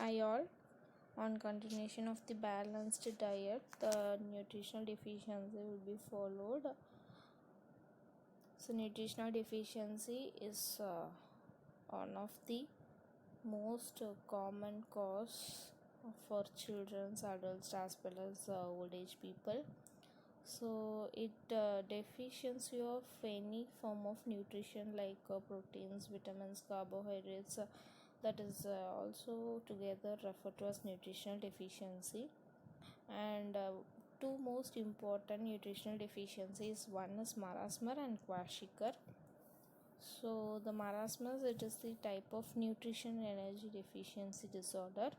Hi all. On continuation of the balanced diet, the nutritional deficiency will be followed. So nutritional deficiency is one of the most common cause for children, adults as well as old age people. So it deficiency of any form of nutrition like proteins, vitamins, carbohydrates, that is also together referred to as nutritional deficiency. And two most important nutritional deficiencies, one is marasmus and kwashiorkor. So the marasmus, it is the type of nutrition energy deficiency disorder,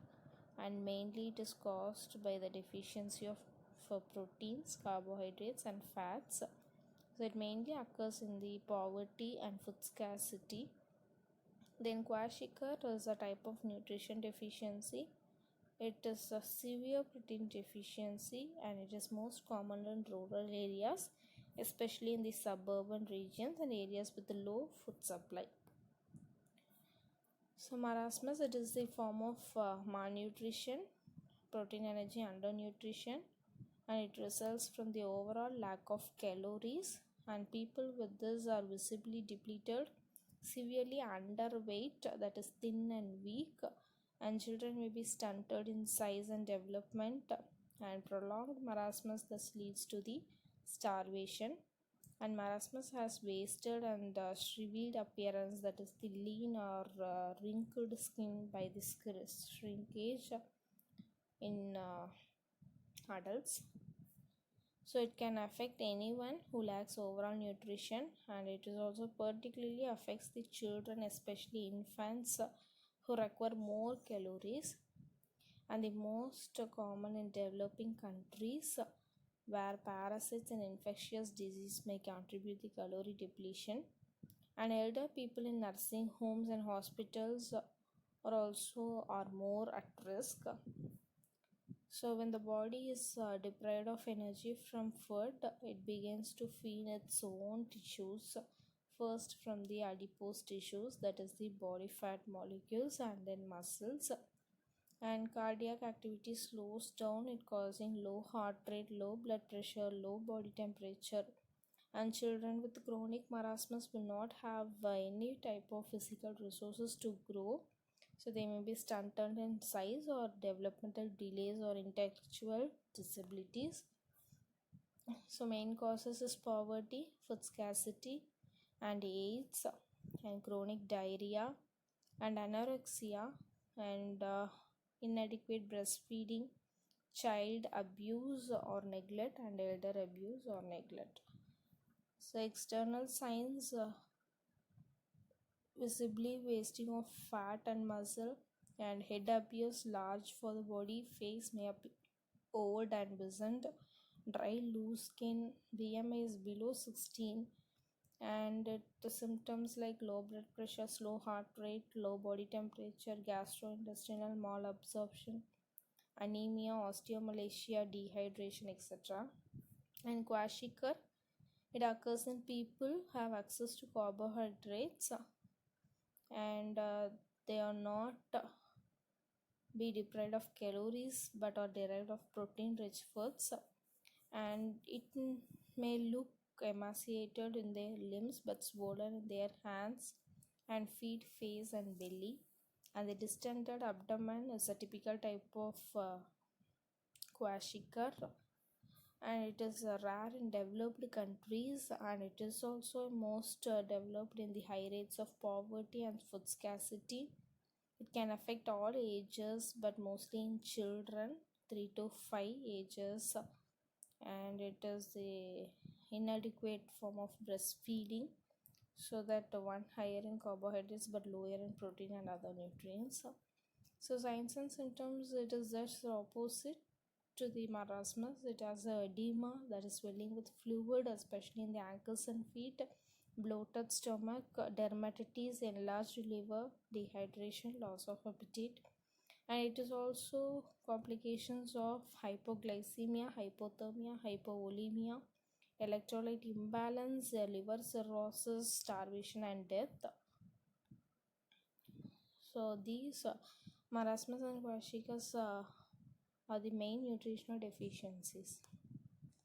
and mainly it is caused by the deficiency of for proteins, carbohydrates and fats. So it mainly occurs in the poverty and food scarcity. Then kwashiorkor is a type of nutrition deficiency. It is a severe protein deficiency and it is most common in rural areas, especially in the suburban regions and areas with low food supply. So marasmus, it is the form of malnutrition, protein energy undernutrition, and it results from the overall lack of calories, and people with this are visibly depleted, severely underweight, that is thin and weak, and children may be stunted in size and development, and prolonged marasmus thus leads to the starvation. And marasmus has wasted and shriveled appearance, that is the lean or wrinkled skin by the shrinkage in adults. So it can affect anyone who lacks overall nutrition, and it is also particularly affects the children, especially infants, who require more calories, and the most common in developing countries where parasites and infectious disease may contribute the calorie depletion, and elder people in nursing homes and hospitals are more at risk. So when the body is deprived of energy from food, it begins to feed its own tissues, first from the adipose tissues, that is the body fat molecules, and then muscles. And cardiac activity slows down, it causing low heart rate, low blood pressure, low body temperature. And children with chronic marasmus will not have any type of physical resources to grow, so they may be stunted in size or developmental delays or intellectual disabilities. So main causes is poverty, food scarcity, and AIDS, and chronic diarrhea, and anorexia, and inadequate breastfeeding, child abuse or neglect, and elder abuse or neglect. So external signs, visibly wasting of fat and muscle, and head appears large for the body, face may appear old and wizened, dry loose skin, BMI is below 16, and the symptoms like low blood pressure, slow heart rate, low body temperature, gastrointestinal malabsorption, anemia, osteomalacia, dehydration, etc. And kwashiorkor, it occurs in people who have access to carbohydrates, and they are not be deprived of calories but are derived of protein rich foods, and it may look emaciated in their limbs but swollen in their hands and feet, face and belly, and the distended abdomen is a typical type of kwashiorkor, and it is rare in developed countries, and it is also most developed in the high rates of poverty and food scarcity. It can affect all ages but mostly in children 3 to 5 ages, and it is the inadequate form of breastfeeding, so that one higher in carbohydrates but lower in protein and other nutrients. So signs and symptoms, it is just the opposite to the marasmus. It has a edema, that is swelling with fluid, especially in the ankles and feet, bloated stomach, dermatitis, enlarged liver, dehydration, loss of appetite, and it is also complications of hypoglycemia, hypothermia, hypovolemia, electrolyte imbalance, liver cirrhosis, starvation and death. So these Marasmus and kwashiorkors are the main nutritional deficiencies.